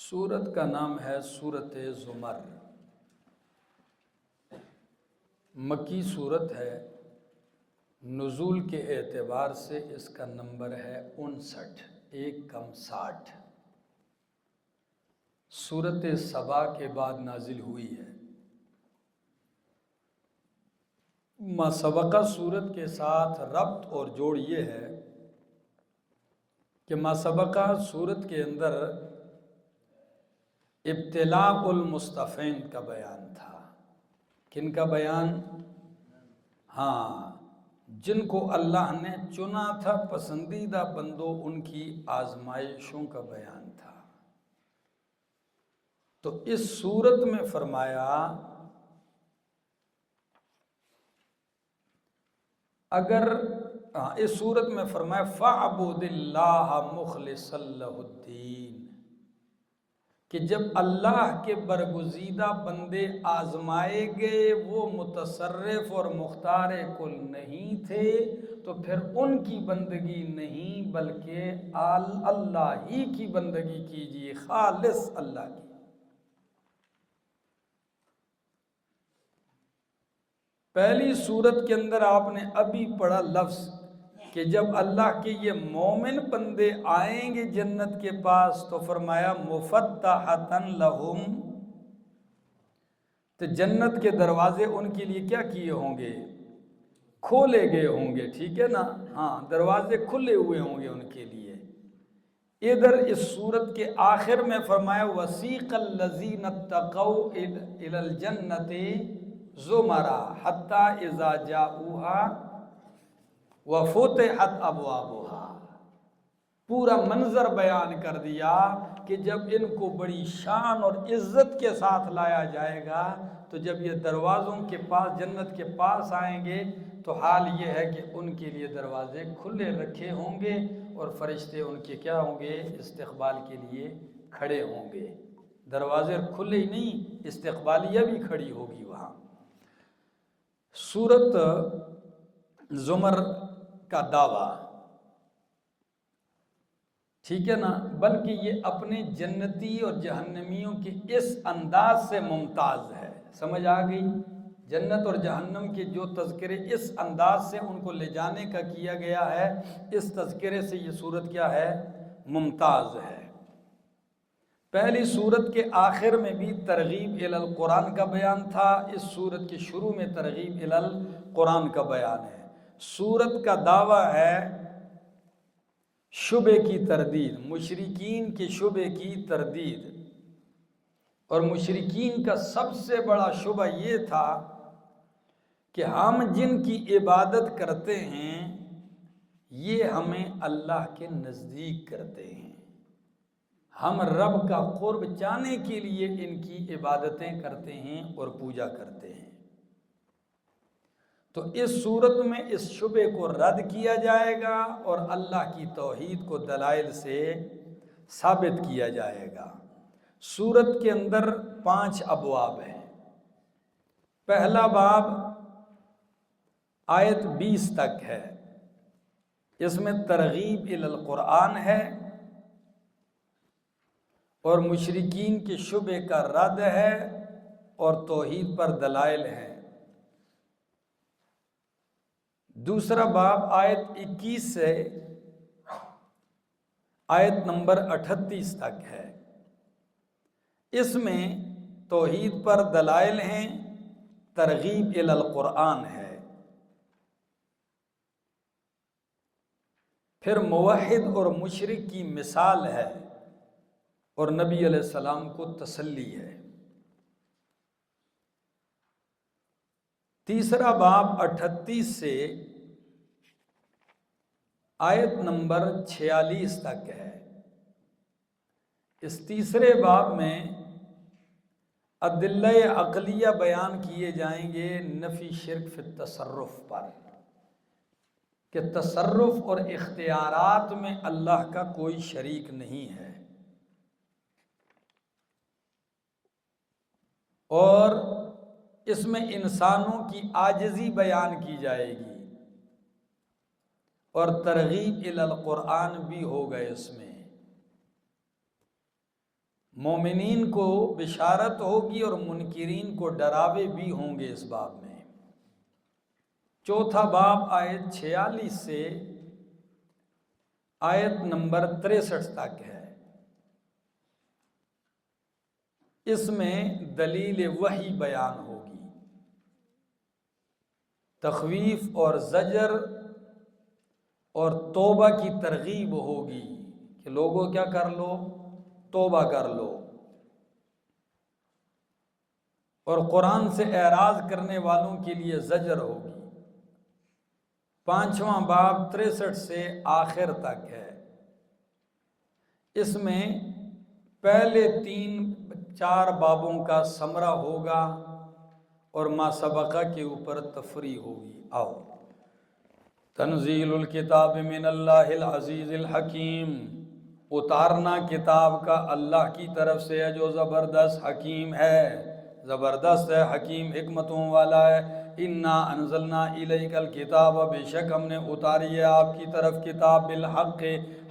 سورت کا نام ہے سورت زمر۔ مکی سورت ہے، نزول کے اعتبار سے اس کا نمبر ہے 59، ایک کم 60۔ سورت سبا کے بعد نازل ہوئی ہے۔ ما سبقہ سورت کے ساتھ ربط اور جوڑ یہ ہے کہ ما سبقہ سورت کے اندر ابتلاء المصطفین کا بیان تھا۔ کن کا بیان؟ ہاں، جن کو اللہ نے چنا تھا پسندیدہ بندوں، ان کی آزمائشوں کا بیان تھا۔ تو اس سورت میں فرمایا اس سورت میں فرمایا فَاعْبُدِ اللَّهَ مُخْلِصًا لَهُ الدِّينَ، کہ جب اللہ کے برگزیدہ بندے آزمائے گئے، وہ متصرف اور مختار کل نہیں تھے، تو پھر ان کی بندگی نہیں بلکہ اللہ ہی کی بندگی کیجیے، خالص اللہ کی۔ پہلی سورت کے اندر آپ نے ابھی پڑھا لفظ کہ جب اللہ کے یہ مومن بندے آئیں گے جنت کے پاس تو فرمایا مفتحۃ لہم، تو جنت کے دروازے ان کے لیے کیا کیے ہوں گے؟ کھولے گئے ہوں گے، ٹھیک ہے نا؟ ہاں، دروازے کھلے ہوئے ہوں گے ان کے لیے۔ ادھر اس سورت کے آخر میں فرمایا وسیق الذین اتقوا الی الجنۃ زمرا حتی اذا جاؤوها وفتحت ابوابها، پورا منظر بیان کر دیا کہ جب ان کو بڑی شان اور عزت کے ساتھ لایا جائے گا، تو جب یہ دروازوں کے پاس، جنت کے پاس آئیں گے تو حال یہ ہے کہ ان کے لیے دروازے کھلے رکھے ہوں گے اور فرشتے ان کے کیا ہوں گے؟ استقبال کے لیے کھڑے ہوں گے۔ دروازے کھلے ہی نہیں، استقبالیہ بھی کھڑی ہوگی وہاں۔ سورت زمر کا دعویٰ، ٹھیک ہے نا؟ بلکہ یہ اپنے جنتی اور جہنمیوں کے اس انداز سے ممتاز ہے۔ سمجھ آ گئی؟ جنت اور جہنم کے جو تذکرے اس انداز سے ان کو لے جانے کا کیا گیا ہے، اس تذکرے سے یہ سورت کیا ہے؟ ممتاز ہے۔ پہلی سورت کے آخر میں بھی ترغیب الی القرآن کا بیان تھا، اس سورت کے شروع میں ترغیب الی القرآن کا بیان ہے۔ سورت کا دعویٰ ہے شبہ کی تردید، مشرکین کے شبہ کی تردید، اور مشرکین کا سب سے بڑا شبہ یہ تھا کہ ہم جن کی عبادت کرتے ہیں یہ ہمیں اللہ کے نزدیک کرتے ہیں، ہم رب کا قرب چاہنے کے لیے ان کی عبادتیں کرتے ہیں اور پوجا کرتے ہیں۔ تو اس صورت میں اس شبہ کو رد کیا جائے گا اور اللہ کی توحید کو دلائل سے ثابت کیا جائے گا۔ سورت کے اندر 5 ابواب ہیں۔ پہلا باب آیت 20 تک ہے، اس میں ترغیب الی القرآن ہے اور مشرکین کے شبہ کا رد ہے اور توحید پر دلائل ہیں۔ دوسرا باب آیت 21 سے آیت نمبر 38 تک ہے، اس میں توحید پر دلائل ہیں، ترغیب الی القرآن ہے۔ پھر موحد اور مشرک کی مثال ہے اور نبی علیہ السلام کو تسلی ہے۔ تیسرا باب 38 سے آیت نمبر 46 تک ہے۔ اس تیسرے باب میں ادلہ عقلیہ بیان کیے جائیں گے نفی شرک فی التصرف پر، کہ تصرف اور اختیارات میں اللہ کا کوئی شریک نہیں ہے، اور اس میں انسانوں کی عاجزی بیان کی جائے گی، اور ترغیب الی القرآن بھی ہوگا اس میں۔ مومنین کو بشارت ہوگی اور منکرین کو ڈراوے بھی ہوں گے اس باب میں۔ چوتھا باب آیت 46 سے آیت نمبر 63 تک ہے۔ اس میں دلیل وحی بیان ہوگی، تخویف اور زجر اور توبہ کی ترغیب ہوگی کہ لوگوں کیا کر لو، توبہ کر لو، اور قرآن سے اعراض کرنے والوں کے لیے زجر ہوگی۔ پانچواں باب 63 سے آخر تک ہے۔ اس میں پہلے 3-4 بابوں کا سمرہ ہوگا اور ما سبقہ کے اوپر تفریح ہوگی۔ آؤ، تنزیل الکتاب من اللہ العزیز الحکیم، اتارنا کتاب کا اللہ کی طرف سے ہے جو زبردست حکیم ہے، زبردست ہے، حکیم حکمتوں والا ہے۔ انا انزلنا الیک الکتاب، بے شک ہم نے اتاری ہے آپ کی طرف کتاب، بالحق،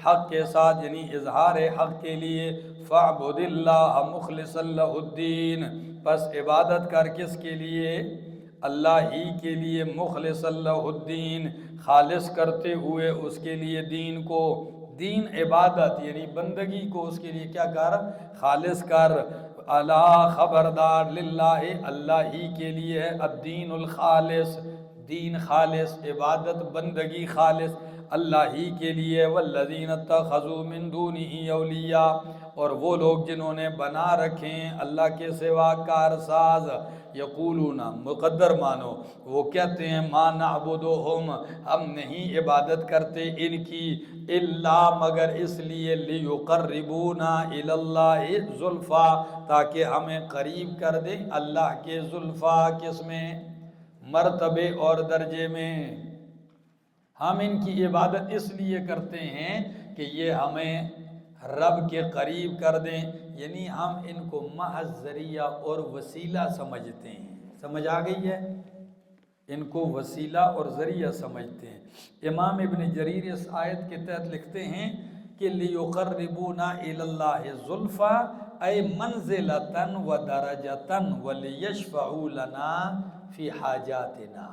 حق کے ساتھ، یعنی اظہار حق کے لیے۔ فاعبد اللہ مخلصا لہ الدین، پس عبادت کر کس کے لیے؟ اللہ ہی کے لیے، مخلصا لہ الدین، خالص کرتے ہوئے اس کے لیے دین کو۔ دین عبادت یعنی بندگی کو اس کے لیے کیا کر؟ خالص کر۔ اللہ خبردار، للہ اللہ ہی کے لیے ہے، الدین الخالص، دین خالص، عبادت بندگی خالص اللہ ہی کے لیے۔ والذین اتخذوا من دونہ اولیاء، اور وہ لوگ جنہوں نے بنا رکھے ہیں اللہ کے سوا کارساز، یقولون، مقدر مانو، وہ کہتے ہیں ما نعبدہم، ہم نہیں عبادت کرتے ان کی، الا مگر اس لیے، لیقربونا الی اللہ زلفیٰ، تاکہ ہمیں قریب کر دیں اللہ کے زلفیٰ، کس میں؟ مرتبے اور درجے میں۔ ہم ان کی عبادت اس لیے کرتے ہیں کہ یہ ہمیں رب کے قریب کر دیں، یعنی ہم ان کو محض ذریعہ اور وسیلہ سمجھتے ہیں۔ سمجھ آ گئی ہے؟ ان کو وسیلہ اور ذریعہ سمجھتے ہیں۔ امام ابن جریر اس آیت کے تحت لکھتے ہیں کہ لیقربونا الی اللہ زلفیٰ، اے منزلۃ و درجۃ ولیشفعوا لنا فی حاجاتنا،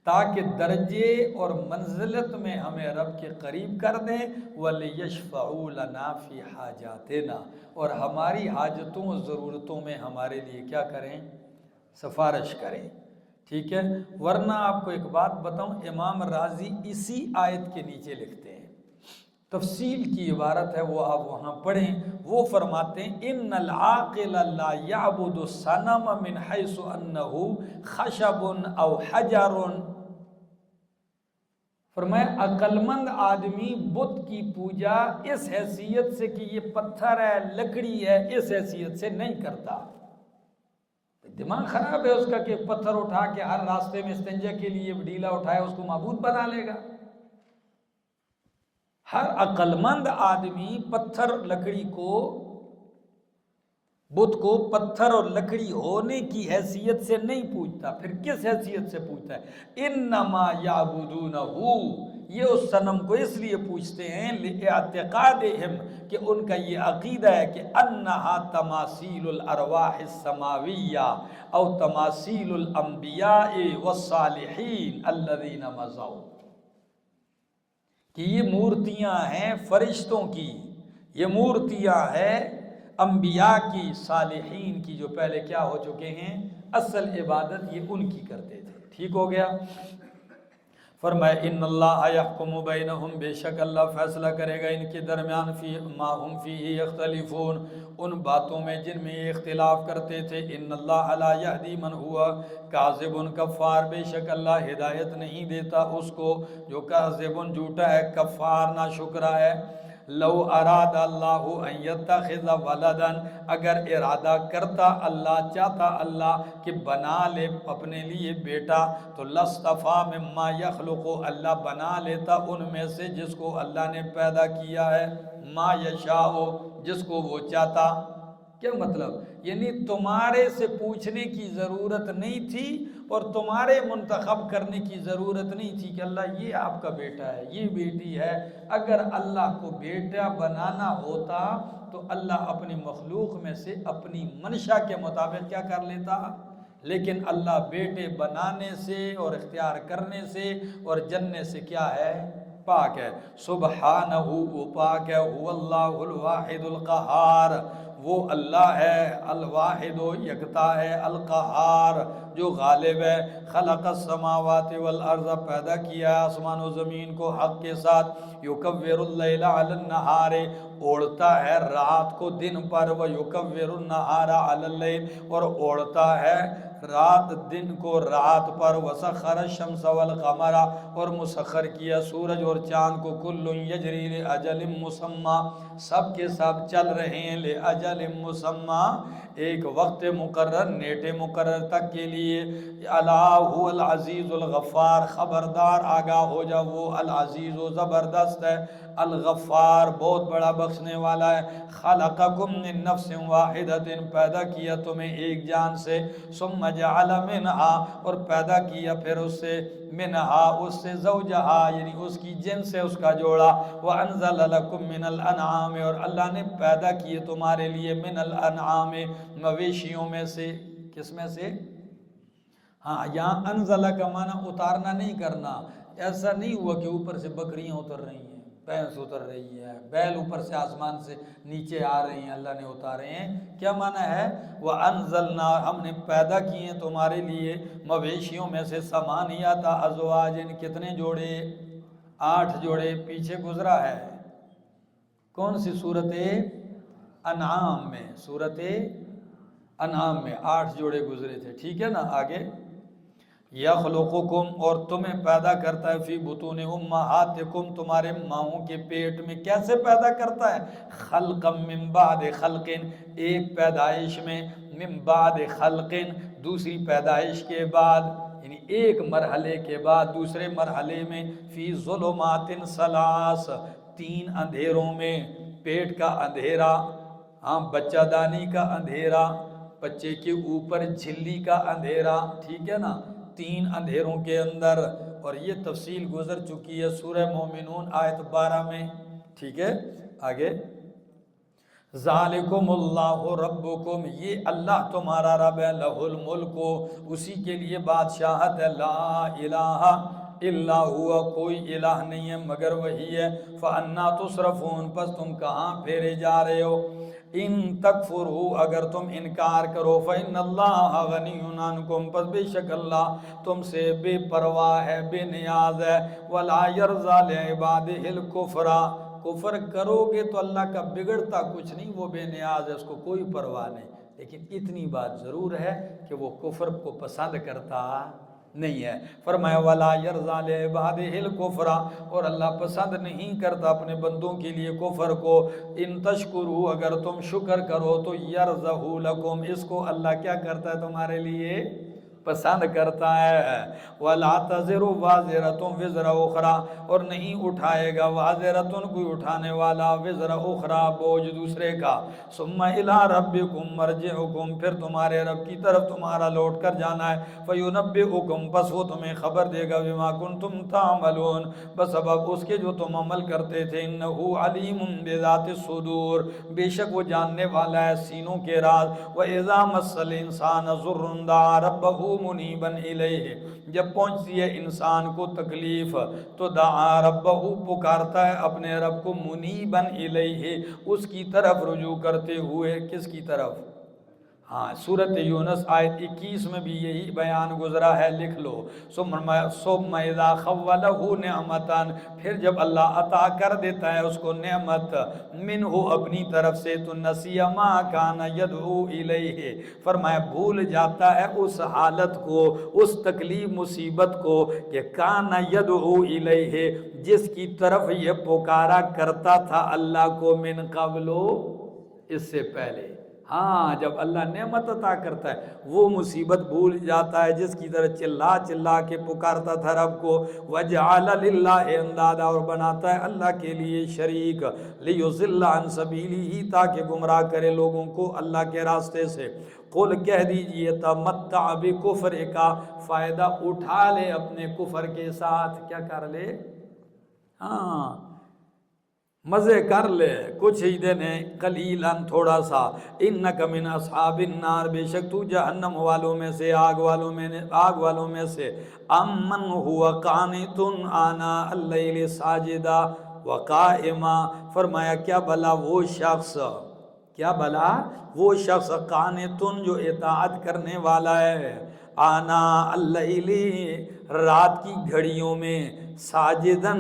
تاکہ درجے اور منزلت میں ہمیں رب کے قریب کر دیں، ولیشفعوا لنا فی حاجاتنا، اور ہماری حاجتوں اور ضرورتوں میں ہمارے لیے کیا کریں؟ سفارش کریں۔ ٹھیک ہے؟ ورنہ آپ کو ایک بات بتاؤں، امام راضی اسی آیت کے نیچے لکھتے ہیں، تفصیل کی عبارت ہے، وہ آپ وہاں پڑھیں، وہ فرماتے ہیں ان العاقل لا يعبد الصنم من حيث انه خشب او حجر، فرمایا عقل مند آدمی بت کی پوجا اس حیثیت سے کہ یہ پتھر ہے، لکڑی ہے، اس حیثیت سے نہیں کرتا۔ دماغ خراب ہے اس کا کہ پتھر اٹھا کے ہر راستے میں استنجا کے لیے ڈیلا اٹھائے اس کو معبود بنا لے گا۔ ہر عقل مند آدمی پتھر لکڑی کو، بت کو پتھر اور لکڑی ہونے کی حیثیت سے نہیں پوجتا، پھر کس حیثیت سے پوجتا ہے؟ انما یعبدونہ، یہ اس صنم کو اس لیے پوجتے ہیں، لاعتقادہم، کہ ان کا یہ عقیدہ ہے کہ انہا تماثیل الارواح السماویہ او تماثیل الانبیاء والصالحین الذین مضوا، کہ یہ مورتیاں ہیں فرشتوں کی، یہ مورتیاں ہیں انبیاء کی، صالحین کی، جو پہلے کیا ہو چکے ہیں، اصل عبادت یہ ان کی کرتے تھے۔ ٹھیک ہو گیا؟ فرمایا ان اللہ یحکم بینہم، بے شک اللہ فیصلہ کرے گا ان کے درمیان، فی ما ہم فیہ یختلفون، ان باتوں میں جن میں یہ اختلاف کرتے تھے۔ ان اللہ لا یہدی من ہوا کاذب کفار، بے شک اللہ ہدایت نہیں دیتا اس کو جو کاذب، جھوٹا ہے، کفار، ناشکرا ہے۔ لو اراد اللہ ان یتخذ ولدا، اگر ارادہ کرتا اللہ، چاہتا اللہ کہ بنا لے اپنے لیے بیٹا، تو لاصطفیٰ مما یخلق، اللہ بنا لیتا ان میں سے جس کو اللہ نے پیدا کیا ہے، ما یشاء، جس کو وہ چاہتا۔ کیا مطلب؟ یعنی تمہارے سے پوچھنے کی ضرورت نہیں تھی اور تمہارے منتخب کرنے کی ضرورت نہیں تھی کہ اللہ یہ آپ کا بیٹا ہے، یہ بیٹی ہے۔ اگر اللہ کو بیٹا بنانا ہوتا تو اللہ اپنی مخلوق میں سے اپنی منشا کے مطابق کیا کر لیتا، لیکن اللہ بیٹے بنانے سے اور اختیار کرنے سے اور جننے سے کیا ہے، پاک ہے۔ سبحانہ، وہ پاک ہے، هو اللہ الواحد القہار، وہ اللہ ہے الواحد و یکتا ہے، القہار جو غالب ہے۔ خلق السماوات والارض، پیدا کیا ہے آسمان و زمین کو حق کے ساتھ۔ یکور اللیل علی النہار، اوڑھتا ہے رات کو دن پر، و یکور النہار علی اللیل، اور اوڑھتا ہے رات دن کو رات پر۔ وسخر الشمس والقمر، اور مسخر کیا سورج اور چاند کو۔ کل یجری لاجل مسمى، سب کے سب چل رہے ہیں لاجل مسمى، ایک وقت مقرر نیٹے مقرر تک کے لیے۔ الا هو العزیز الغفار، خبردار آگاہ ہو جا، وہ العزیز و زبردست ہے، الغفار بہت بڑا بخشنے والا ہے۔ خلقکم من نفس واحدۃ، پیدا کیا تمہیں ایک جان سے۔ ثم جعل منہا، اور پیدا کیا پھر اس سے، منہا اس سے، زوجہا یعنی اس کی جنس سے اس کا جوڑا۔ وانزل لکم من الانعام، اور اللہ نے پیدا کیے تمہارے لیے، من الانعام مویشیوں میں سے۔ کس میں سے؟ ہاں، یہاں انزلہ کا معنی اتارنا نہیں کرنا، ایسا نہیں ہوا کہ اوپر سے بکریاں اتر رہی ہیں، بھینس اتر رہی ہے، بیل اوپر سے آسمان سے نیچے آ رہی ہیں، اللہ نے اتارے ہیں۔ کیا معنی ہے؟ وَأَنزَلْنَا، ہم نے پیدا کیے ہیں تمہارے لیے مویشیوں میں سے، ثمانیۃ ازواج، کتنے جوڑے؟ 8 جوڑے، پیچھے گزرا ہے کون سی صورت؟ انعام میں، صورت انعام میں 8 جوڑے گزرے تھے، ٹھیک ہے نا۔ آگے، یخلقکم، اور تمہیں پیدا کرتا ہے، فی بطون امہاتکم، تمہارے ماؤں کے پیٹ میں۔ کیسے پیدا کرتا ہے؟ خلقا من بعد خلق، ایک پیدائش میں، من بعد خلق دوسری پیدائش کے بعد، یعنی ایک مرحلے کے بعد دوسرے مرحلے میں، فی ظلمات ثلاث، 3 اندھیروں میں، پیٹ کا اندھیرا، ہاں بچہ دانی کا اندھیرا، بچے کے اوپر جھلی کا اندھیرا، ٹھیک ہے نا، 3 اندھیروں کے اندر۔ اور یہ تفصیل گزر چکی ہے سورہ مومنون آیت 12 میں، ٹھیک ہے۔ آگے، ذالکم اللہ ربکم، یہ اللہ تمہارا رب ہے، لہ الملک، اسی کے لیے بادشاہت ہے، لا الہ الا ہوا، کوئی الہ نہیں ہے مگر وہی ہے۔ فانا تصرفون، پس تم کہاں پھیرے جا رہے ہو؟ ان تکفروا، اگر تم انکار کرو، فإن اللہ غنی عنکم، پس بے شک اللہ تم سے بے پرواہ ہے، بے نیاز ہے۔ ولا یرضی لعبادہ الکفر، کفر کرو گے تو اللہ کا بگڑتا کچھ نہیں، وہ بے نیاز ہے، اس کو کوئی پرواہ نہیں، لیکن اتنی بات ضرور ہے کہ وہ کفر کو پسند کرتا نہیں ہے۔ فرمایا ولا یرضی لعبادہ الکفر، اور اللہ پسند نہیں کرتا اپنے بندوں کے لیے کفر کو۔ ان تشکروا، اگر تم شکر کرو تو یرضہ لکم، اس کو اللہ کیا کرتا ہے تمہارے لیے؟ پسند کرتا ہے۔ وَلَا تَزِرُ وَازِرَةٌ وِزْرَ أُخْرَى، اور نہیں اٹھائے گا وازرۃ کوئی اٹھانے والا، وزر اخرى بوجھ دوسرے کا۔ ثم إِلَىٰ رَبِّكُمْ مَرْجِعُكُمْ، پھر تمہارے رب کی طرف تمہارا لوٹ کر جانا ہے۔ فَيُنَبِّئُكُمْ، پس وہ تمہیں خبر دے گا، بِمَا كُنتُمْ تَعْمَلُونَ، بسبب اس کے جو تم عمل کرتے تھے۔ إِنَّهُ عَلِيمٌ بِذَاتِ الصُّدُورِ، بے شک وہ جاننے والا ہے سینوں کے راز۔ وَإِذَا مَسَّ الْإِنسَانَ ضُرٌّ دَعَا رَبَّهُ منیباً الیہ، جب پہنچتی ہے انسان کو تکلیف تو دعا ربہ، پکارتا ہے اپنے رب کو، منیباً الیہ، اس کی طرف رجوع کرتے ہوئے۔ کس کی طرف؟ ہاں، سورۃ یونس آیت 21 میں بھی یہی بیان گزرا ہے، لکھ لو۔ ثم اذا خولہ نعمتاً، پھر جب اللہ عطا کر دیتا ہے اس کو نعمت، منہ اپنی طرف سے، تو نسی ما کان یدعو الیہ، فرمایا بھول جاتا ہے اس حالت کو، اس تکلیف مصیبت کو کہ کان یدعو الیہ، جس کی طرف یہ پکارا کرتا تھا اللہ کو، من قبل، اس سے پہلے۔ ہاں، جب اللہ نعمت عطا کرتا ہے وہ مصیبت بھول جاتا ہے جس کی طرح چلا چلا کے پکارتا تھا رب کو۔ وَجَعَلَ لِلَّهِ اندادا، اور بناتا ہے اللہ کے لیے شریک، لِيُضِلَّ عَن سَبِيلِهِ، تاکہ گمراہ کرے لوگوں کو اللہ کے راستے سے۔ قل، کہہ دیجئے، تمتع بکفرک، فائدہ اٹھا لے اپنے کفر کے ساتھ، کیا کر لے؟ ہاں، مزے کر لے کچھ ہی دن ہے، قلیلاً تھوڑا سا، انک من اصحاب النار، بے شک تو جہنم والوں میں سے، آگ والوں میں سے، امن ہوا قانت آناء اللیل ساجدا وقائما، فرمایا کیا بھلا وہ شخص، کیا بھلا وہ شخص، قانتن جو اطاعت کرنے والا ہے، آناء اللیل رات کی گھڑیوں میں، ساجدن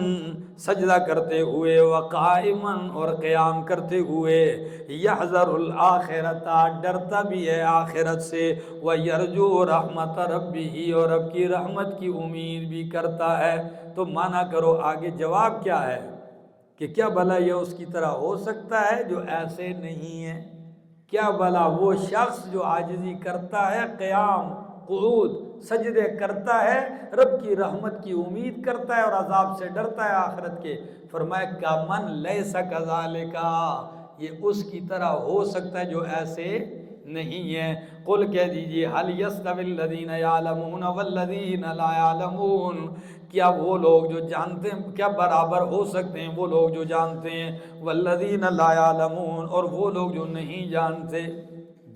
سجدہ کرتے ہوئے، وقائمن اور قیام کرتے ہوئے، یحذر الآخرۃ ڈرتا بھی ہے آخرت سے، ویرجو رحمت ربہ اور رب کی رحمت کی امید بھی کرتا ہے۔ تو مانا کرو آگے جواب کیا ہے کہ کیا بھلا یہ اس کی طرح ہو سکتا ہے جو ایسے نہیں ہے؟ کیا بھلا وہ شخص جو عاجزی کرتا ہے، قیام قعود سجدے کرتا ہے، رب کی رحمت کی امید کرتا ہے اور عذاب سے ڈرتا ہے آخرت کے، فرمایا کمن لیس کذالک، یہ اس کی طرح ہو سکتا ہے جو ایسے نہیں ہے۔ قل کہہ دیجئے هل يستوي الذين يعلمون والذين لا يعلمون، کیا وہ لوگ جو جانتے ہیں، کیا برابر ہو سکتے ہیں وہ لوگ جو جانتے ہیں، والذین لا يعلمون اور وہ لوگ جو نہیں جانتے؟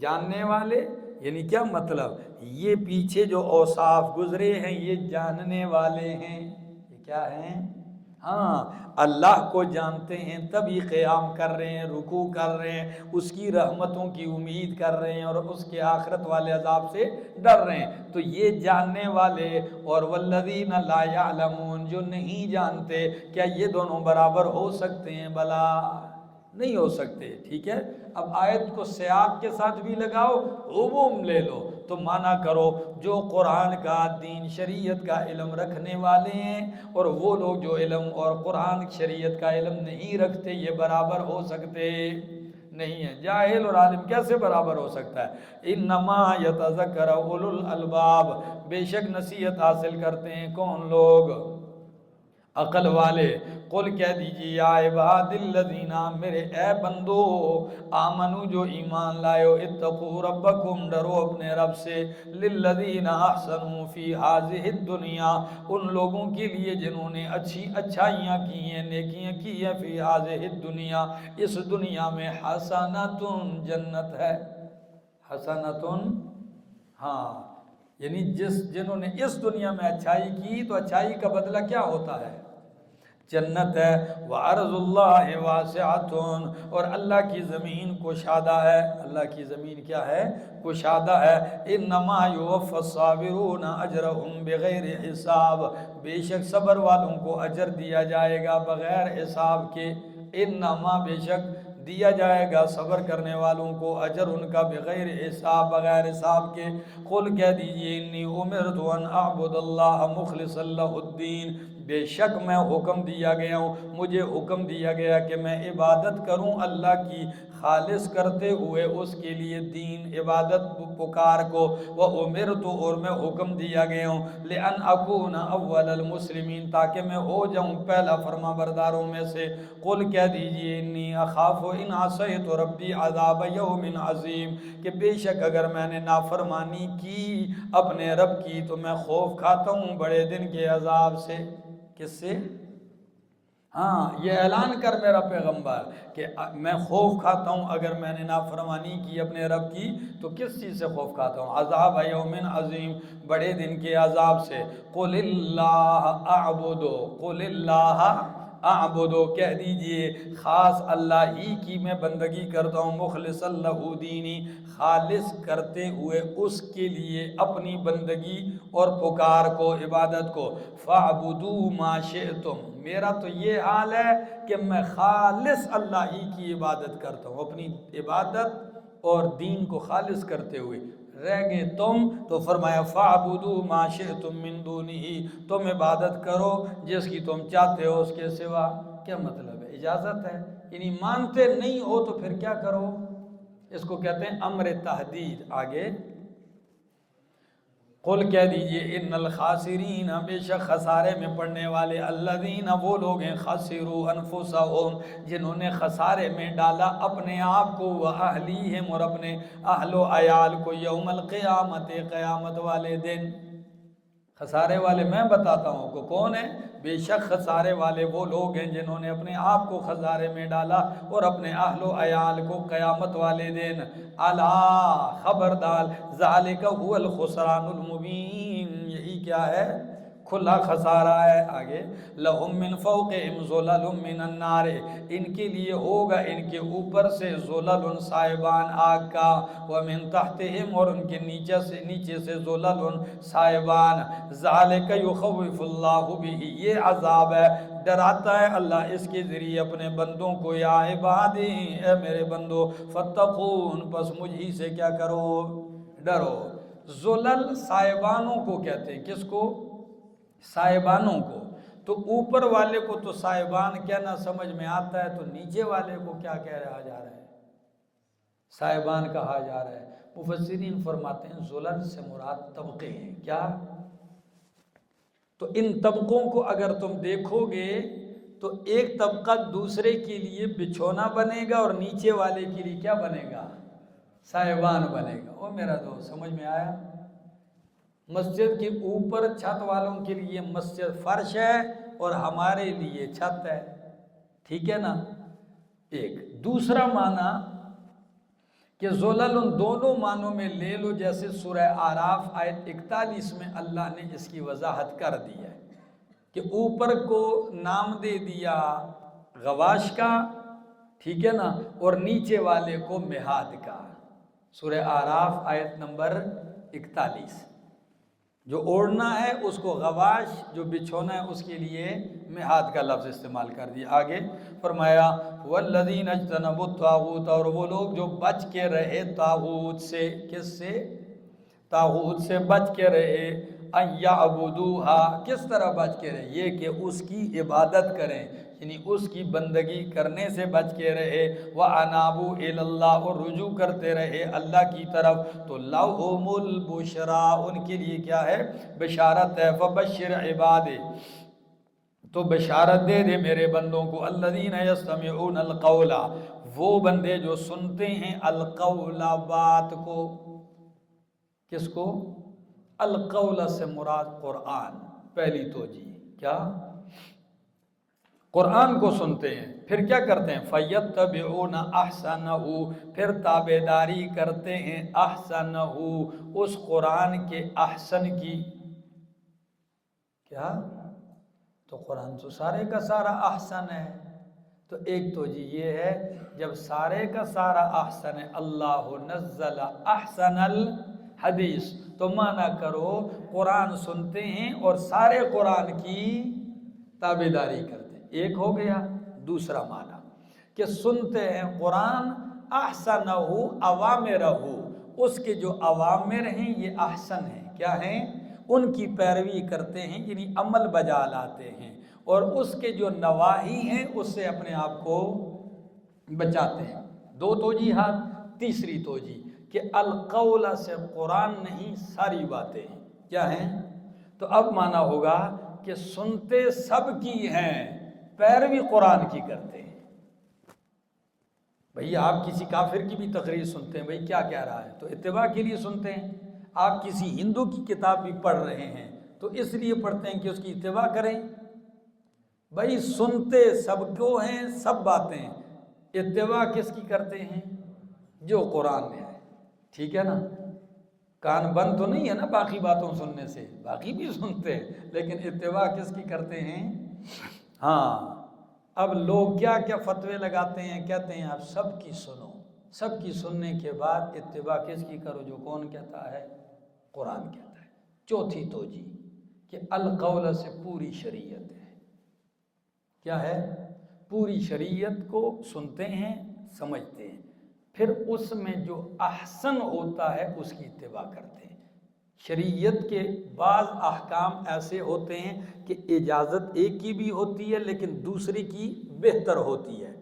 جاننے والے یعنی کیا مطلب، یہ پیچھے جو اوصاف گزرے ہیں یہ جاننے والے ہیں، یہ کیا ہیں؟ ہاں اللہ کو جانتے ہیں تبھی قیام کر رہے ہیں، رکوع کر رہے ہیں، اس کی رحمتوں کی امید کر رہے ہیں اور اس کے آخرت والے عذاب سے ڈر رہے ہیں، تو یہ جاننے والے اور والذین لا یعلمون جو نہیں جانتے، کیا یہ دونوں برابر ہو سکتے ہیں؟ بھلا نہیں ہو سکتے۔ ٹھیک ہے، اب آیت کو سیاق کے ساتھ بھی لگاؤ، عموم لے لو، تو مانا کرو جو قرآن کا دین شریعت کا علم رکھنے والے ہیں اور وہ لوگ جو علم اور قرآن شریعت کا علم نہیں رکھتے، یہ برابر ہو سکتے نہیں ہے۔ جاہل اور عالم کیسے برابر ہو سکتا ہے؟ انما یتذکر اولو الالباب، بے شک نصیحت حاصل کرتے ہیں کون لوگ؟ عقل والے۔ قل کہہ دیجیے یا عباد الذین، میرے اے بندو، آمنو جو ایمان لائے، اتقوا ربکم ڈرو اپنے رب سے، للذین احسنوا فی ہذہ الدنیا ان لوگوں کے لیے جنہوں نے اچھائیاں کی ہیں، نیکیاں کی ہیں، فی ہذہ الدنیا اس دنیا میں، حسنۃ جنت ہے، حسنۃ ہاں، یعنی جنہوں نے اس دنیا میں اچھائی کی تو اچھائی کا بدلہ کیا ہوتا ہے؟ جنت ہے۔ وَأَرْضُ اللَّهِ وَاسِعَةٌ اور اللہ کی زمین کشادہ ہے، اللہ کی زمین کیا ہے؟ کشادہ ہے۔ إِنَّمَا يُوَفَّى الصَّابِرُونَ أَجْرَهُمْ بِغَيْرِ حساب، بے شک صبر والوں کو اجر دیا جائے گا بغیر حساب کے، انما بے شک دیا جائے گا صبر کرنے والوں کو اجر ان کا بغیر حساب، بغیر حساب کے۔ قل کہہ دیجئے انی امرت ان اعبد اللہ مخلصا لہ الدین، بے شک میں حکم دیا گیا ہوں، مجھے حکم دیا گیا کہ میں عبادت کروں اللہ کی خالص کرتے ہوئے اس کے لیے دین، عبادت پکار کو، وَأُمِرْتُ اور میں حکم دیا گیا ہوں، لِأَنْ أَكُونَ أَوَّلَ الْمُسْلِمِينَ تاکہ میں ہو جاؤں پہلا فرما برداروں میں سے۔ قل کہہ دیجئے انی اخاف ان عصیت ربی عذاب یوم عظیم، کہ بے شک اگر میں نے نافرمانی کی اپنے رب کی تو میں خوف کھاتا ہوں بڑے دن کے عذاب سے۔ کس سے؟ ہاں یہ اعلان کر میرا پیغمبر کہ میں خوف کھاتا ہوں اگر میں نے نافرمانی کی اپنے رب کی تو کس چیز سے خوف کھاتا ہوں؟ عذاب یوم عظیم، بڑے دن کے عذاب سے۔ قل اللہ اعبدو، قل اللہ اعبدو، کہہ دیجئے خاص اللہ ہی کی میں بندگی کرتا ہوں، مخلصا لہ دینی، خالص کرتے ہوئے اس کے لیے اپنی بندگی اور پکار کو، عبادت کو۔ فَاعْبُدُوا مَا شِئْتُمْ، میرا تو یہ حال ہے کہ میں خالص اللہ ہی کی عبادت کرتا ہوں، اپنی عبادت اور دین کو خالص کرتے ہوئے۔ رہ گئے تم تو فرمایا فَاعْبُدُوا مَا شِئْتُمْ مِن دُونِهِ، تم عبادت کرو جس کی تم چاہتے ہو اس کے سوا۔ کیا مطلب ہے؟ اجازت ہے، یعنی مانتے نہیں ہو تو پھر کیا کرو؟ اس کو کہتے ہیں امر تحدید۔ آگے قل کہہ دیجئے ان الخاسرین، بے شک خسارے میں پڑنے والے، الذین وہ لوگ ہیں، خسروا انفسہم جنہوں نے خسارے میں ڈالا اپنے آپ کو، واہلیہم اور اپنے اہل و عیال کو، یوم القیامت قیامت والے دن۔ خسارے والے میں بتاتا ہوں کو کون ہے؟ بے شک خسارے والے وہ لوگ ہیں جنہوں نے اپنے آپ کو خسارے میں ڈالا اور اپنے اہل و عیال کو قیامت والے دن۔ الا خبردار، ذالک هو الخسران المبین، یہی کیا ہے؟ کھلا خسارہ ہے۔ آگے لہم من فوقہم ظلل من النار، ان کے لیے ہوگا ان کے اوپر سے ظلل سائبان آگ کا، ومن تحتہم اور ان کے نیچے سے ظلل سائبان، ذالک یخوف اللہ بہ، یہ عذاب ہے، ڈراتا ہے اللہ اس کے ذریعے اپنے بندوں کو، یا عبادی، اے میرے بندو، فتقون، پس مجھی سے کیا کرو؟ ڈرو۔ ظلل سائبانوں کو کہتے ہیں، کس کو؟ سائبانوں کو۔ تو اوپر والے کو تو سائبان کہنا سمجھ میں آتا ہے، تو نیچے والے کو کیا کہہ رہا جا رہا ہے؟ سائبان کہا جا رہا ہے۔ مفسرین فرماتے ہیں ظلل سے مراد طبقے ہیں، کیا؟ تو ان طبقوں کو اگر تم دیکھو گے تو ایک طبقہ دوسرے کے لیے بچھونا بنے گا اور نیچے والے کے لیے کیا بنے گا؟ سائبان بنے گا۔ او میرا دوست، سمجھ میں آیا؟ مسجد کے اوپر چھت والوں کے لیے مسجد فرش ہے اور ہمارے لیے چھت ہے، ٹھیک ہے نا؟ ایک دوسرا معنی کہ ظلل ان دونوں معنوں میں لے لو، جیسے سورہ اعراف آیت 41 میں اللہ نے اس کی وضاحت کر دی ہے کہ اوپر کو نام دے دیا غواش کا، ٹھیک ہے نا، اور نیچے والے کو مہاد کا۔ سورہ اعراف آیت نمبر 41، جو اوڑھنا ہے اس کو غواش، جو بچھونا ہے اس کے لیے مہاد کا لفظ استعمال کر دیا۔ آگے فرمایا والذین اجتنبوا الطاغوت، اور وہ لوگ جو بچ کے رہے طاغوت سے، کس سے؟ طاغوت سے بچ کے رہے، ان یعبدوها، کس طرح بچ کے رہے؟ یہ کہ اس کی عبادت کریں، یعنی اس کی بندگی کرنے سے بچ کے رہے، وَأَنَابُوا إِلَى اللَّهِ، اور رجوع کرتے رہے اللہ کی طرف، تو لَهُمُ الْبُشْرَىٰ، ان کے لیے کیا ہے؟ بشارت ہے۔ فَبَشِّرْ عِبَادِ، تو بشارت دے دے میرے بندوں کو، الَّذِينَ يَسْتَمِعُونَ الْقَوْلَ، وہ بندے جو سنتے ہیں القول، بات کو، کس کو؟ القول سے مراد قرآن، پہلی توجہ کیا؟ قرآن کو سنتے ہیں، پھر کیا کرتے ہیں؟ فَيَتَّبِعُونَ أَحْسَنَهُ، پھر تابعداری کرتے ہیں أَحْسَنَهُ، اس قرآن کے احسن کی، کیا؟ تو قرآن تو سارے کا سارا احسن ہے، تو ایک توجہ یہ ہے جب سارے کا سارا احسن ہے، اللہ نزل احسن الحدیث، تو معنی کرو قرآن سنتے ہیں اور سارے قرآن کی تابعداری کرتے ہیں۔ ایک ہو گیا۔ دوسرا معنی کہ سنتے ہیں قرآن احسنہ اوامرہ، اس کے جو اوامر ہیں یہ احسن ہیں، کیا ہیں؟ ان کی پیروی کرتے ہیں، یعنی عمل بجا لاتے ہیں، اور اس کے جو نواہی ہیں اس سے اپنے آپ کو بچاتے ہیں۔ دو توجیہات۔ تیسری توجیہ کہ القول سے قرآن نہیں ساری باتیں ہیں، کیا ہیں؟ تو اب معنی ہوگا کہ سنتے سب کی ہیں، پیروی قرآن کی کرتے ہیں۔ بھئی آپ کسی کافر کی بھی تقریر سنتے ہیں، بھئی کیا کہہ رہا ہے، تو اتباع کے لیے سنتے ہیں۔ آپ کسی ہندو کی کتاب بھی پڑھ رہے ہیں تو اس لیے پڑھتے ہیں کہ اس کی اتباع کریں۔ بھئی سنتے سب کو ہیں، سب باتیں، اتباع کس کی کرتے ہیں؟ جو قرآن میں ہے، ٹھیک ہے نا؟ کان بند تو نہیں ہے نا باقی باتوں سننے سے، باقی بھی سنتے ہیں، لیکن اتباع کس کی کرتے ہیں؟ ہاں۔ اب لوگ کیا کیا فتوے لگاتے ہیں، کہتے ہیں آپ سب کی سنو، سب کی سننے کے بعد اتباع کس کی کرو؟ جو کون کہتا ہے؟ قرآن کہتا ہے۔ چوتھی توجہ کہ القول سے پوری شریعت ہے، کیا ہے؟ پوری شریعت کو سنتے ہیں، سمجھتے ہیں، پھر اس میں جو احسن ہوتا ہے اس کی اتباع کرتے ہیں۔ شریعت کے بعض احکام ایسے ہوتے ہیں کہ اجازت ایک کی بھی ہوتی ہے لیکن دوسری کی بہتر ہوتی ہے،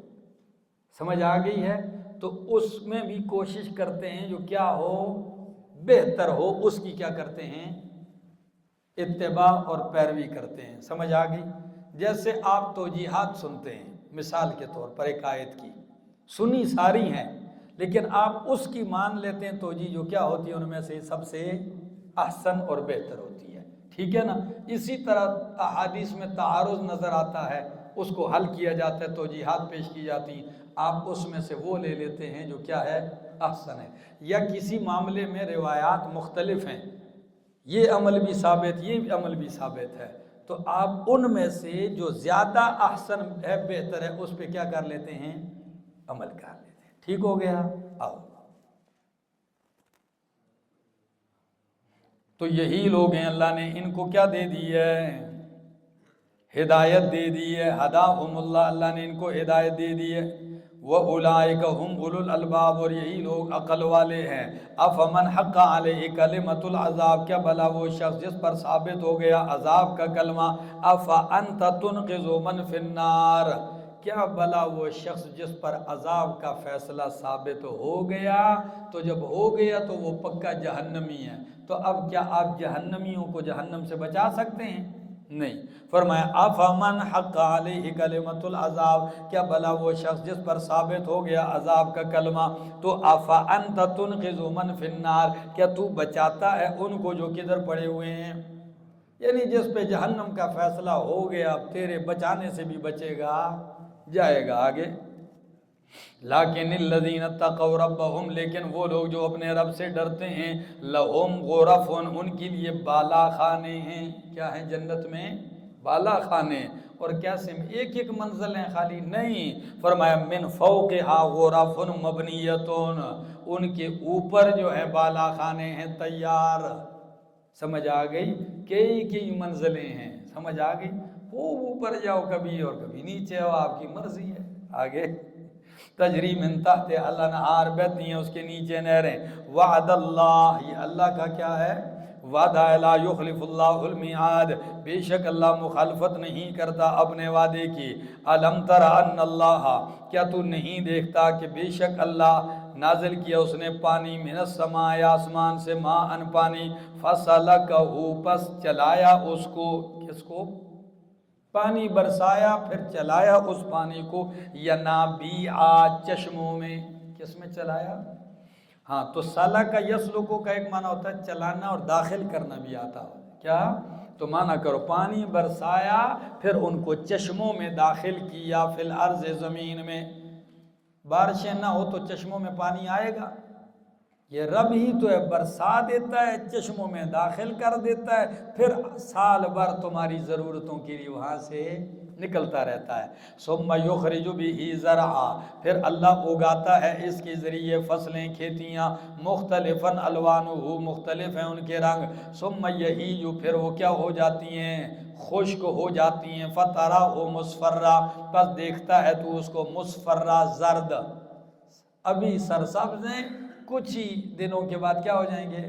سمجھ آ گئی ہے؟ تو اس میں بھی کوشش کرتے ہیں جو کیا ہو؟ بہتر ہو، اس کی کیا کرتے ہیں؟ اتباع اور پیروی کرتے ہیں، سمجھ آ گئی؟ جیسے آپ توجیہات سنتے ہیں، مثال کے طور پر ایک آیت کی سنی ساری ہیں، لیکن آپ اس کی مان لیتے ہیں توجیہ جو کیا ہوتی ہے ان میں سے سب سے احسن اور بہتر ہوتی ہے، ٹھیک ہے نا. اسی طرح احادیث میں تعارض نظر آتا ہے، اس کو حل کیا جاتا ہے، توجیحات پیش کی جاتی ہیں، آپ اس میں سے وہ لے لیتے ہیں جو کیا ہے، احسن ہے. یا کسی معاملے میں روایات مختلف ہیں، یہ عمل بھی ثابت، یہ بھی عمل بھی ثابت ہے، تو آپ ان میں سے جو زیادہ احسن ہے، بہتر ہے، اس پہ کیا کر لیتے ہیں، عمل کر لیتے ہیں. ٹھیک ہو گیا. آؤ، تو یہی لوگ ہیں، اللہ نے ان کو کیا دے دی ہے، ہدایت دے دی ہے. ہداہم اللہ، اللہ نے ان کو ہدایت دے دی ہے. وَأُولَئِكَ هُمْ أُولُو الْأَلْبَابِ، اور یہی لوگ عقل والے ہیں. أَفَمَنْ حَقَّ عَلَيْهِ كَلِمَةُ الْعَذَابِ، کیا بھلا وہ شخص جس پر ثابت ہو گیا عذاب کا کلمہ. أَفَأَنْتَ تُنْقِذُ مَنْ فِي النَّارِ، کیا بھلا وہ شخص جس پر عذاب کا فیصلہ ثابت ہو گیا، تو جب ہو گیا تو وہ پکا جہنمی ہے، تو اب کیا آپ جہنمیوں کو جہنم سے بچا سکتے ہیں؟ نہیں. فرمایا افمن حق علیہ کلمۃ العذاب، کیا بھلا وہ شخص جس پر ثابت ہو گیا عذاب کا کلمہ، تو افانت تنقذ من فی النار، کیا تو بچاتا ہے ان کو جو کدھر پڑے ہوئے ہیں، یعنی جس پہ جہنم کا فیصلہ ہو گیا، اب تیرے بچانے سے بھی بچے گا، جائے گا آگے. لیکن الذین اتقوا ربہم، لیکن وہ لوگ جو اپنے رب سے ڈرتے ہیں، لہم غرف، ان کے لیے بالا خانے ہیں. کیا ہیں جنت میں؟ بالا خانے. اور کیسے؟ ایک ایک منزل ہیں خالی نہیں. فرمایا من فوقہا غرف مبنیۃ، ان کے اوپر جو ہے بالا خانے ہیں تیار. سمجھ آ گئی؟ کئی منزلیں ہیں، سمجھ آ گئی؟ وہ اوپر جاؤ کبھی اور کبھی نیچے ہو، آپ کی مرضی ہے. آگے تجری من تحت الانہار، بہتی ہیں اس کے نیچے نہریں. وعد اللہ، یہ اللہ کا کیا ہے؟ وعدہ. لا یخلف اللہ المیعاد، بے شک اللہ مخالفت نہیں کرتا اپنے وعدے کی. الم تر ان اللہ، کیا تو نہیں دیکھتا کہ بے شک اللہ نازل کیا اس نے پانی، من السماء، آسمان سے، ماء ان پانی، فسلکہ، پس چلایا اس کو. کس کو؟ پانی برسایا، پھر چلایا اس پانی کو، ینابیعا، چشموں میں. کس میں چلایا؟ ہاں، تو سلکہ یسلکو کا ایک معنی ہوتا ہے چلانا، اور داخل کرنا بھی آتا ہے. کیا؟ تو معنی کرو، پانی برسایا پھر ان کو چشموں میں داخل کیا، فی الارض، زمین میں. بارشیں نہ ہو تو چشموں میں پانی آئے گا؟ یہ رب ہی تو ہے، برسا دیتا ہے، چشموں میں داخل کر دیتا ہے، پھر سال بھر تمہاری ضرورتوں کے لیے وہاں سے نکلتا رہتا ہے. ثم یخرج بہ زرعا، پھر اللہ اگاتا ہے اس کے ذریعے فصلیں، کھیتیاں، مختلفاً الوانہ، مختلف ہیں ان کے رنگ. ثم یہیج، پھر وہ کیا ہو جاتی ہیں؟ خشک ہو جاتی ہیں. فترہ مصفرہ، پس دیکھتا ہے تو اس کو مصفرہ، زرد. ابھی سرسبز ہیں، کچھ ہی دنوں کے بعد کیا ہو جائیں گے؟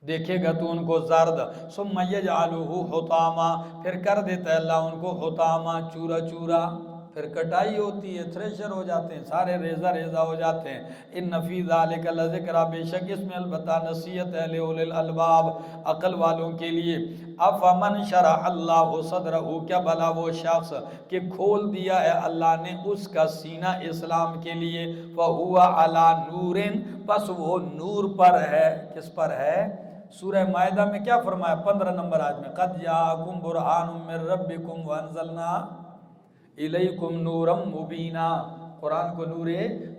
دیکھے گا تو ان کو زرد. ثم یجعلہ حطاما، پھر کر دیتا ہے اللہ ان کو حطاما، چورا چورا. پھر کٹائی ہوتی ہے، تھریشر ہو جاتے ہیں، سارے ریزہ ریزہ ہو جاتے ہیں. ان فی ذلک لذکرہ، بے شک اس میں البتہ نصیحت ہے، لأولی الالباب، عقل والوں کے لیے. افمن شرح اللہ صدرہ، کیا بھلا وہ شخص کہ کھول دیا ہے اللہ نے اس کا سینہ اسلام کے لیے، فہو علی نور، پس وہ نور پر ہے. کس پر ہے؟ سورہ مائدہ میں کیا فرمایا 15 نمبر آیت میں؟ قد جاءکم برہان من ربکم وانزلنا الیکم نورا مبینا، قرآن کو نور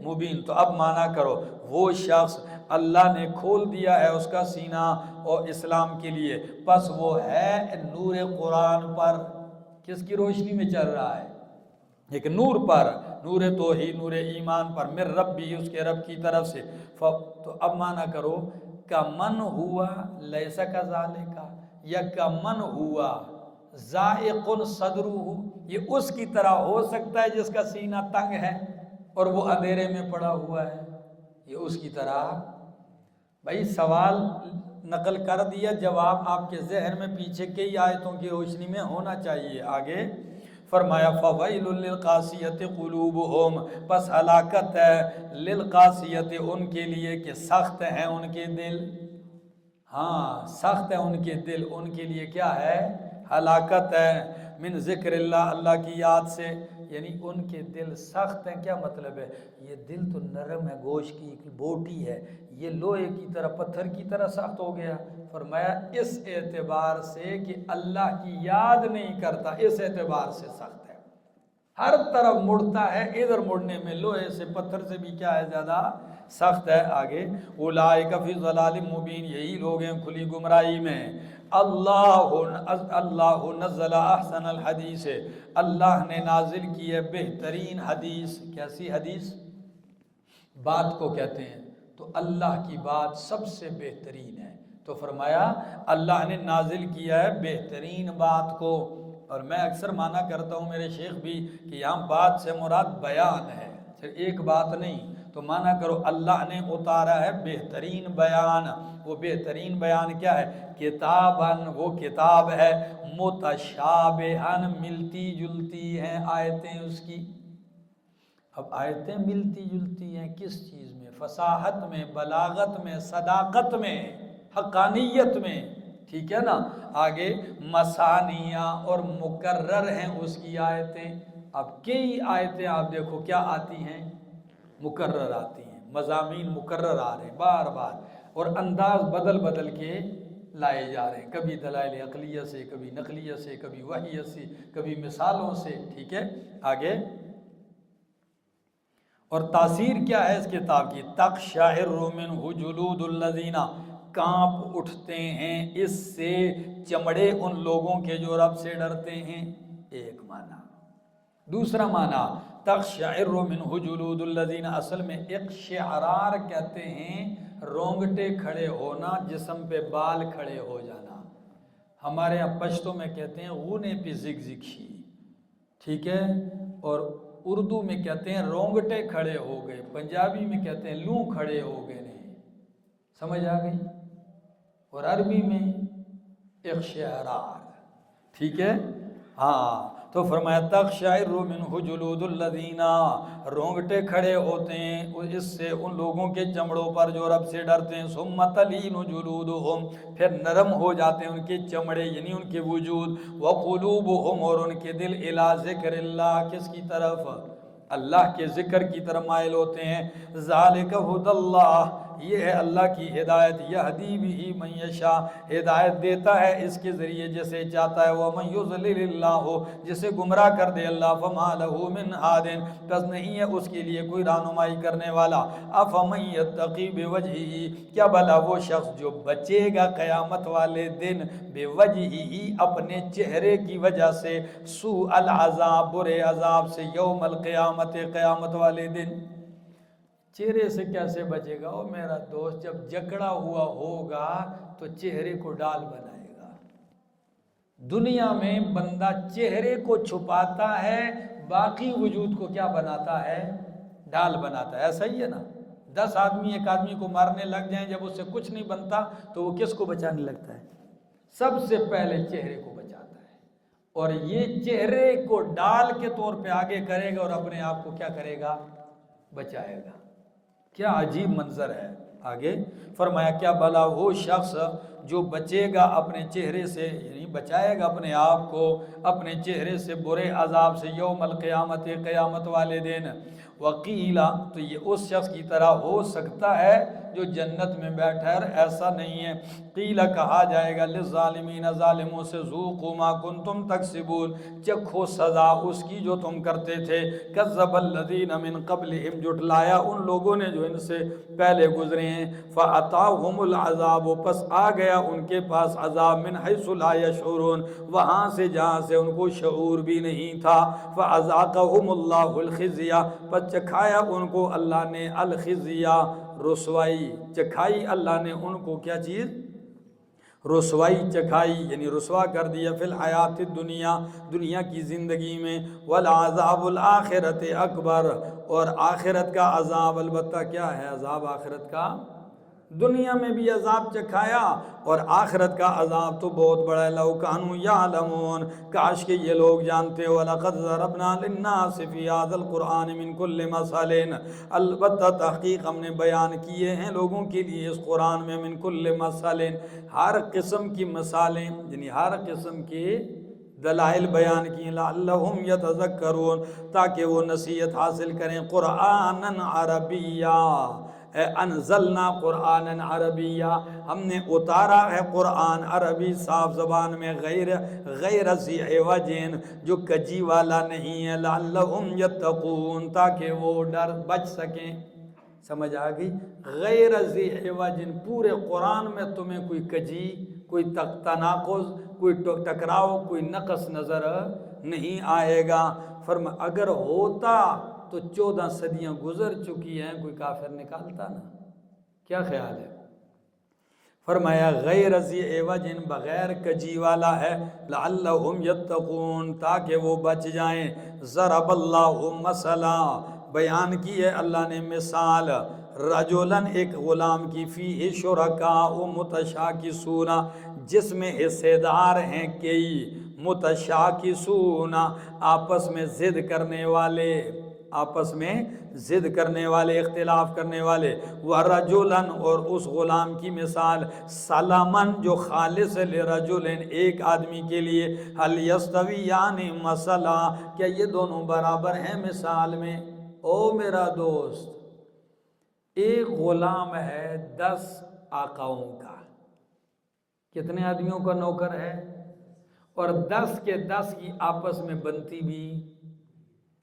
مبین. تو اب معنی کرو، وہ شخص اللہ نے کھول دیا ہے اس کا سینہ اور اسلام کے لیے، پس وہ ہے نور قرآن پر. کس کی روشنی میں چل رہا ہے؟ ایک نور پر، نور توحید، نور ایمان پر، من ربی، اس کے رب کی طرف سے. تو اب معنی کرو، کمن ہوا لیس کذالک، یا کمن ہوا ضائق صدرہ، یہ اس کی طرح ہو سکتا ہے جس کا سینہ تنگ ہے اور وہ اندھیرے میں پڑا ہوا ہے. یہ اس کی طرح. بھائی سوال نقل کر دیا، جواب آپ کے ذہن میں پیچھے کئی آیتوں کی روشنی میں ہونا چاہیے. آگے فرمایا فویل للقاسیۃ قلوبہم، پس ہلاکت ہے للقاسیۃ، ان کے لیے کہ سخت ہیں ان کے دل. ہاں، سخت ہے ان کے دل، ان کے لیے کیا ہے؟ ہلاکت ہے. من ذکر اللہ، اللہ کی یاد سے. یعنی ان کے دل سخت ہیں. کیا مطلب ہے؟ یہ دل تو نرم ہے، گوشت کی ایک بوٹی ہے، یہ لوہے کی طرح پتھر کی طرح سخت ہو گیا. فرمایا اس اعتبار سے کہ اللہ کی یاد نہیں کرتا، اس اعتبار سے سخت ہے. ہر طرف مڑتا ہے، ادھر مڑنے میں لوہے سے پتھر سے بھی کیا ہے، زیادہ سخت ہے. آگے اولئک فی ضلال مبین، یہی لوگ ہیں کھلی گمراہی میں. اللہ نزل احسن الحدیث، اللہ نے نازل کی ہے بہترین حدیث. کیسی حدیث؟ بات کو کہتے ہیں تو اللہ کی بات سب سے بہترین ہے. تو فرمایا اللہ نے نازل کیا ہے بہترین بات کو. اور میں اکثر مانا کرتا ہوں، میرے شیخ بھی، کہ یہاں بات سے مراد بیان ہے، صرف ایک بات نہیں. تو مانا کرو اللہ نے اتارا ہے بہترین بیان. وہ بہترین بیان کیا ہے؟ کتاباً، وہ کتاب ہے، متشابہاً، ملتی جلتی ہیں آیتیں اس کی. اب آیتیں ملتی جلتی ہیں کس چیز میں؟ فصاحت میں، بلاغت میں، صداقت میں، حقانیت میں. ٹھیک ہے نا؟ آگے مثانیہ اور مکرر ہیں اس کی آیتیں. اب کئی آیتیں آپ دیکھو کیا آتی ہیں؟ مکرر آتی ہیں، مضامین مکرر آ رہے ہیں بار بار، اور انداز بدل بدل کے لائے جا رہے ہیں. کبھی دلائل عقلیہ سے، کبھی نقلیہ سے، کبھی وحی سے، کبھی مثالوں سے. ٹھیک ہے؟ آگے اور تاثیر کیا ہے اس کتاب کی؟ تقشعر منہ جلود الذین، کانپ اٹھتے ہیں اس سے چمڑے ان لوگوں کے جو رب سے ڈرتے ہیں. ایک معنی. دوسرا معنی تقشعر منہ جلود الذین، اصل میں اقشعرار کہتے ہیں رونگٹے کھڑے ہونا، جسم پہ بال کھڑے ہو جانا. ہمارے یہاں پشتوں میں کہتے ہیں غونے پہ زگ زگشی. ٹھیک ہے؟ اور اردو میں کہتے ہیں رونگٹے کھڑے ہو گئے، پنجابی میں کہتے ہیں لوں کھڑے ہو گئے. نہیں سمجھ آ گئی؟ اور عربی میں اقشعرار. ٹھیک ہے؟ ہاں. تو فرمایا تقشعر منہ جلود الذین، رونگٹے کھڑے ہوتے ہیں اس سے ان لوگوں کے چمڑوں پر جو رب سے ڈرتے ہیں. ثم تلین جلودہم، پھر نرم ہو جاتے ہیں ان کے چمڑے یعنی ان کے وجود. وقلوبہم، اور ان کے دل، الی ذکر اللہ، کس کی طرف؟ اللہ کے ذکر کی طرف مائل ہوتے ہیں. ذالک ھدی اللہ، یہ ہے اللہ کی ہدایت. یہدی بہ من یشاء، ہدایت دیتا ہے اس کے ذریعے جسے چاہتا ہے. ومن یضلل اللہ، جسے گمراہ کر دے اللہ، فما لہ من ہاد، پس نہیں ہے اس کے لیے کوئی رہنمائی کرنے والا. افمن یتقی بوجہہ، کیا بھلا وہ شخص جو بچے گا قیامت والے دن بوجہہ، اپنے چہرے کی وجہ سے، سوء العذاب، برے عذاب سے، یوم القیامت، قیامت والے دن. چہرے سے کیسے بچے گا؟ او میرا دوست، جب جکڑا ہوا ہوگا تو چہرے کو ڈال بنائے گا. دنیا میں بندہ چہرے کو چھپاتا ہے، باقی وجود کو کیا بناتا ہے؟ ڈال بناتا ہے. ایسا ہی ہے نا؟ 10 آدمی ایک آدمی کو مارنے لگ جائیں، جب اس سے کچھ نہیں بنتا تو وہ کس کو بچانے لگتا ہے؟ سب سے پہلے چہرے کو بچاتا ہے. اور یہ چہرے کو ڈال کے طور پہ آگے کرے گا اور اپنے آپ کو کیا کرے گا؟ بچائے گا. کیا عجیب منظر ہے. آگے فرمایا کیا بھلا وہ شخص جو بچے گا اپنے چہرے سے، یعنی بچائے گا اپنے آپ کو اپنے چہرے سے برے عذاب سے، یوم القیامت، قیامت والے دن. وقیلا، تو یہ اس شخص کی طرح ہو سکتا ہے جو جنت میں بیٹھا ہے، اور ایسا نہیں ہے. قیلا، کہا جائے گا للظالمین، ظالموں سے، ذوقوا ما کنتم تکسبون، چکھو سزا اس کی جو تم کرتے تھے. کذب الذین من قبلہم، جھٹلایا ان لوگوں نے جو ان سے پہلے گزرے ہیں. فاتاہم العذاب، پس آ گیا ان کے پاس عذاب، من حیث لا یشعرون، وہاں سے جہاں سے ان کو شعور بھی نہیں تھا. فاذاقہم اللہ الخزی، پس چکھایا ان کو اللہ نے الخزی، رسوائی. چکھائی اللہ نے ان کو کیا چیز؟ رسوائی چکھائی، یعنی رسوا کر دیا. فی الحیات الدنیا، دنیا کی زندگی میں. والعذاب الآخرت اکبر، اور آخرت کا عذاب البتہ کیا ہے؟ عذاب آخرت کا، دنیا میں بھی عذاب چکھایا اور آخرت کا عذاب تو بہت بڑا ہے. لو کانوا یعلمون، کاش کہ یہ لوگ جانتے. وَلَقَدْ ضَرَبْنَا لِلنَّاسِ فِي هَذَا الْقُرْآنِ مِنْ كُلِّ مَثَلٍ، البتہ تحقیق ہم نے بیان کیے ہیں لوگوں کے لیے اس قرآن میں، من کل مثل، ہر قسم کی مثالیں، یعنی ہر قسم کے دلائل بیان کی لعلہم یتذکرون تاکہ وہ نصیحت حاصل کریں قرآنً عربیہ اے انزلنا قرآنً عربیہ ہم نے اتارا ہے قرآن عربی صاف زبان میں غیر ذی عوج جو کجی والا نہیں ہے لعلہم یتقون تاکہ وہ ڈر بچ سکیں سمجھ آ گئی غیر ذی عوج پورے قرآن میں تمہیں کوئی کجی کوئی تناقض کوئی ٹکراؤ کوئی نقص نظر نہیں آئے گا اگر ہوتا تو 14 صدیاں گزر چکی ہیں کوئی کافر نکالتا نا کیا خیال ہے فرمایا غیر ذی عوج بغیر کجی والا ہے لعلہم یتقون تاکہ وہ بچ جائیں ضرب اللہ مثلا بیان کی ہے اللہ نے مثال رجلاً ایک غلام کی فیہ شرکاء متشاکسون جس میں حصے دار ہیں کئی متشاکسون آپس میں ضد کرنے والے اختلاف کرنے والے ورجلاً اور اس غلام کی مثال سلمن جو خالص لرجلن ایک آدمی کے لیے هل یستویان مثلا کیا یہ دونوں برابر ہیں مثال میں او میرا دوست ایک غلام ہے 10 آقاؤں کا کتنے آدمیوں کا نوکر ہے اور 10 کے 10 کی آپس میں بنتی بھی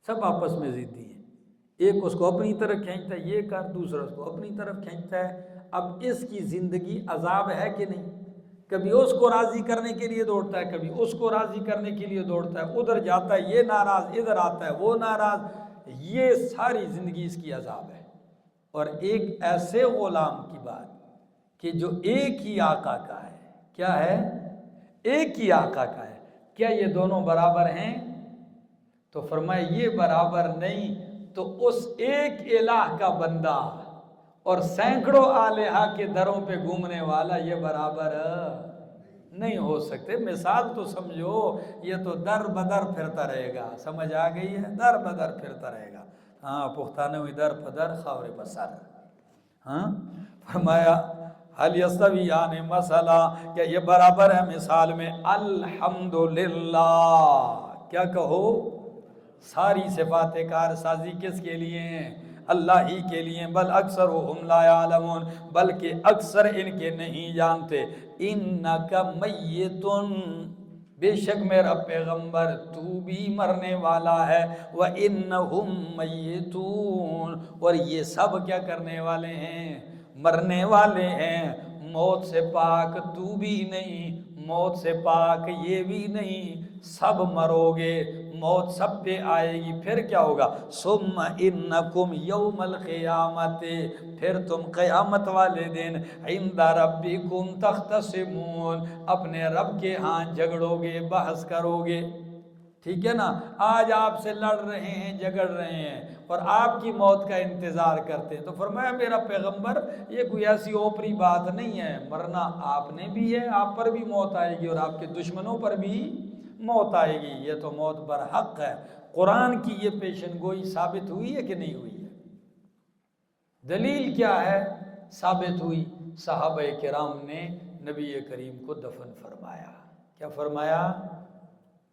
سب آپس میں ضدی ہیں ایک اس کو اپنی طرف کھینچتا ہے یہ کر دوسرا اس کو اپنی طرف کھینچتا ہے اب اس کی زندگی عذاب ہے کہ نہیں کبھی اس کو راضی کرنے کے لیے دوڑتا ہے کبھی اس کو راضی کرنے کے لیے دوڑتا ہے ادھر جاتا ہے یہ ناراض ادھر آتا ہے وہ ناراض یہ ساری زندگی اس کی عذاب ہے اور ایک ایسے غلام کی بات کہ جو ایک ہی آقا کا ہے کیا ہے ایک ہی آقا کا ہے کیا یہ دونوں برابر ہیں تو فرمائے یہ برابر نہیں تو اس ایک الہ کا بندہ اور سینکڑوں آلہہ کے دروں پہ گھومنے والا یہ برابر نہیں ہو سکتے مثال تو سمجھو یہ تو در بدر پھرتا رہے گا سمجھ آ گئی ہے در بدر پھرتا رہے گا ہاں پختانہ ہوئی در پدر خاور بسر ہاں فرمایا حل یستویان مثلا کیا یہ برابر ہے مثال میں الحمدللہ کیا کہو ساری صفات کارسازی کس کے لیے ہیں اللہ ہی کے لیے بل اکثرهم لا یعلمون بلکہ اکثر ان کے نہیں جانتے انک میت بے شک میرا پیغمبر تو بھی مرنے والا ہے وَإِنَّهُمْ مَيِّتُونَ اور یہ سب کیا کرنے والے ہیں مرنے والے ہیں موت سے پاک تو بھی نہیں موت سے پاک یہ بھی نہیں سب مرو گے موت سب پہ آئے گی پھر کیا ہوگا ثم انکم یوم القیامت پھر تم قیامت والے دن عند ربکم تختصمون اپنے رب کے ہاں جھگڑو گے بحث کرو گے ٹھیک ہے نا آج آپ سے لڑ رہے ہیں جھگڑ رہے ہیں اور آپ کی موت کا انتظار کرتے ہیں تو فرمایا میرا پیغمبر یہ کوئی ایسی اوپری بات نہیں ہے مرنا آپ نے بھی ہے آپ پر بھی موت آئے گی اور آپ کے دشمنوں پر بھی موت آئے گی یہ تو موت برحق ہے قرآن کی یہ پیشن گوئی ثابت ہوئی ہے کہ نہیں ہوئی ہے دلیل کیا ہے ثابت ہوئی صحابہ کرام نے نبی کریم کو دفن فرمایا کیا فرمایا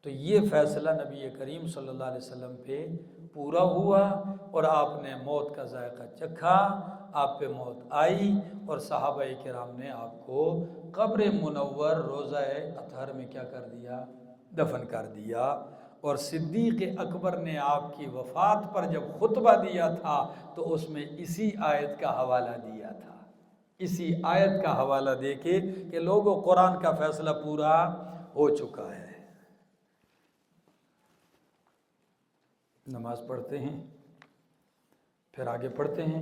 تو یہ فیصلہ نبی کریم صلی اللہ علیہ وسلم پہ پورا ہوا اور آپ نے موت کا ذائقہ چکھا آپ پہ موت آئی اور صحابہ کرام نے آپ کو قبر منور روضہ اطہر میں کیا کر دیا دفن کر دیا اور صدیق اکبر نے آپ کی وفات پر جب خطبہ دیا تھا تو اس میں اسی آیت کا حوالہ دیا تھا اسی آیت کا حوالہ دے کے کہ لوگوں قرآن کا فیصلہ پورا ہو چکا ہے نماز پڑھتے ہیں پھر آگے پڑھتے ہیں